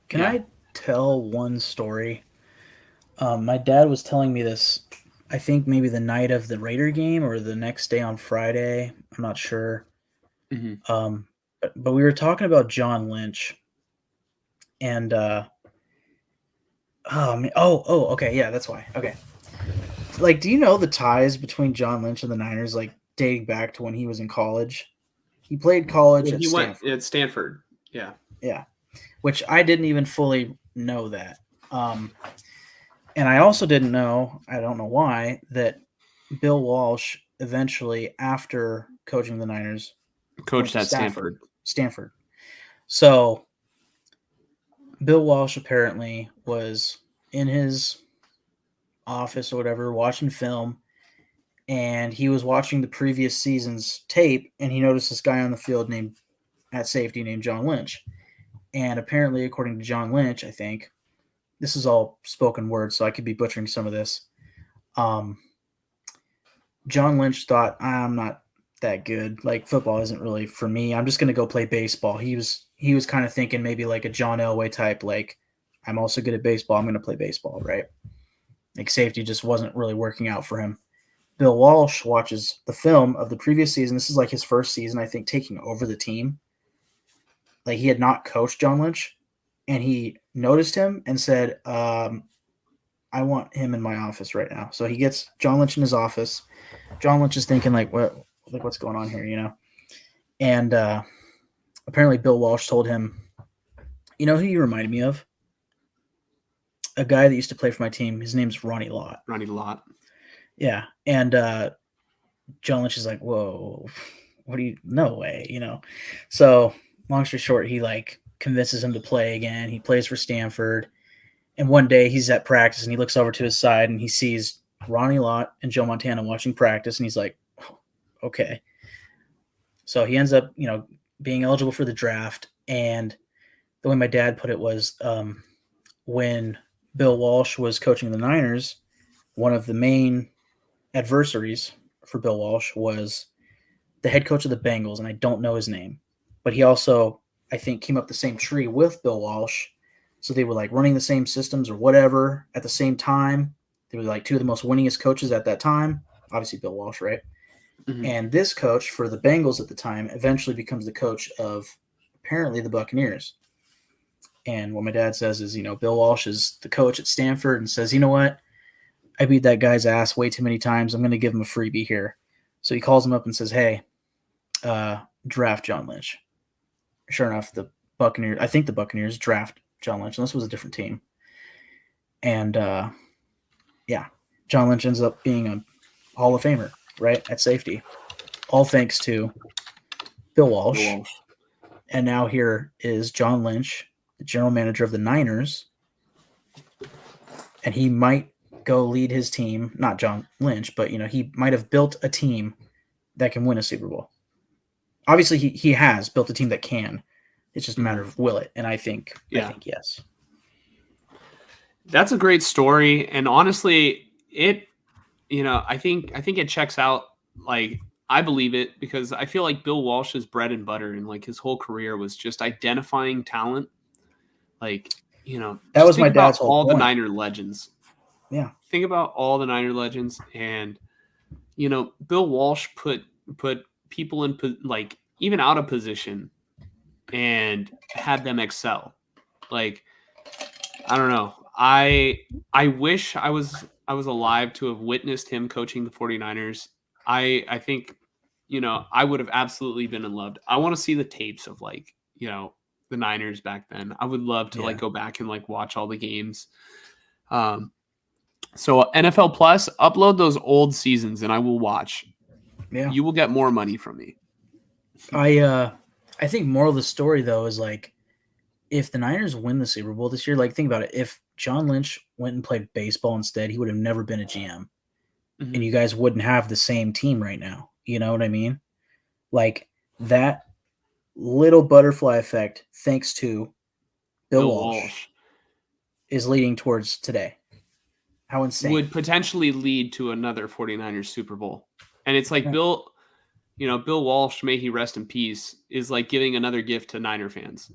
Can Yeah. I tell one story? My dad was telling me this, I think maybe the night of the Raider game or the next day on Friday. I'm not sure. Hmm. Um, but we were talking about John Lynch. And, okay. Yeah, that's why. Okay. Like, do you know the ties between John Lynch and the Niners, like, dating back to when he was in college? He played college When at he went Stanford. at Stanford. Yeah. Yeah. Which I didn't even fully know that. Um, And I also didn't know, I don't know why, that Bill Walsh eventually, after coaching the Niners, went Coached to at Stanford. Stanford. So Bill Walsh apparently was in his office or whatever watching film, and he was watching the previous season's tape, and he noticed this guy on the field named at safety named John Lynch. And apparently, according to John Lynch, I think this is all spoken word, so I could be butchering some of this. Um, John Lynch thought, I'm not that good. Like football isn't really for me. I'm just gonna go play baseball. He was kind of thinking maybe like a John Elway type. Like I'm also good at baseball. I'm gonna play baseball, right? Like safety just wasn't really working out for him. Bill Walsh watches the film of the previous season. This is like his first season, I think, taking over the team. Like he had not coached John Lynch, and he noticed him and said, "I want him in my office right now." So he gets John Lynch in his office. John Lynch is thinking like what's going on here, you know? And apparently Bill Walsh told him, you know who you reminded me of? A guy that used to play for my team. His name's Ronnie Lott. Ronnie Lott. Yeah. And John Lynch is like, whoa, what do you? No way, you know. So long story short, he like convinces him to play again. He plays for Stanford, and one day he's at practice and he looks over to his side and he sees Ronnie Lott and Joe Montana watching practice, and he's like, okay. So he ends up, being eligible for the draft. And the way my dad put it was, when Bill Walsh was coaching the Niners, one of the main adversaries for Bill Walsh was the head coach of the Bengals, and I don't know his name, but he also, I think, came up the same tree with Bill Walsh. So they were like running the same systems or whatever at the same time. They were like two of the most winningest coaches at that time. Obviously, Bill Walsh, right? Hmm. And this coach for the Bengals at the time eventually becomes the coach of apparently the Buccaneers. And what my dad says is, Bill Walsh is the coach at Stanford and says, you know what? I beat that guy's ass way too many times. I'm going to give him a freebie here. So he calls him up and says, hey, draft John Lynch. Sure enough, I think the Buccaneers draft John Lynch, and this was a different team. And yeah, John Lynch ends up being a Hall of Famer, right, at safety. All thanks to Bill Bill Walsh. Walsh. And now here is John Lynch, the general manager of the Niners, and he might go lead his team. Not John Lynch, but he might have built a team that can win a Super Bowl. Obviously, he has built a team that can. It's just a matter Hmm. of will it, and I Yeah. think yes. That's a great story. And honestly, I think it checks out. Like, I believe it because I feel like Bill Walsh's bread and butter and like his whole career was just identifying talent. Like, That just was my think about dad's whole all the point. Niner legends. Yeah, Think about all the Niner legends, and Bill Walsh put people in like even out of position and had them excel. Like, I don't know. I wish I was alive to have witnessed him coaching the 49ers. I think I would have absolutely been in love. I want to see the tapes of like, the Niners back then. I would love to like yeah, go back and like watch all the games. Um so NFL Plus, upload those old seasons and I will watch. yeah. You will get more money from me. I uh, I think moral of the story though is like if the Niners win the Super Bowl this year, like think about it. If John Lynch went and played baseball instead, he would have never been a GM, and Mhm. you guys wouldn't have the same team right now. You know what I mean? Like that little butterfly effect, thanks to Bill Bill Walsh, Walsh is leading towards today. How insane! would potentially lead to another 49ers Super Bowl. And it's like Yeah, Bill Walsh, may he rest in peace, is like giving another gift to Niner fans.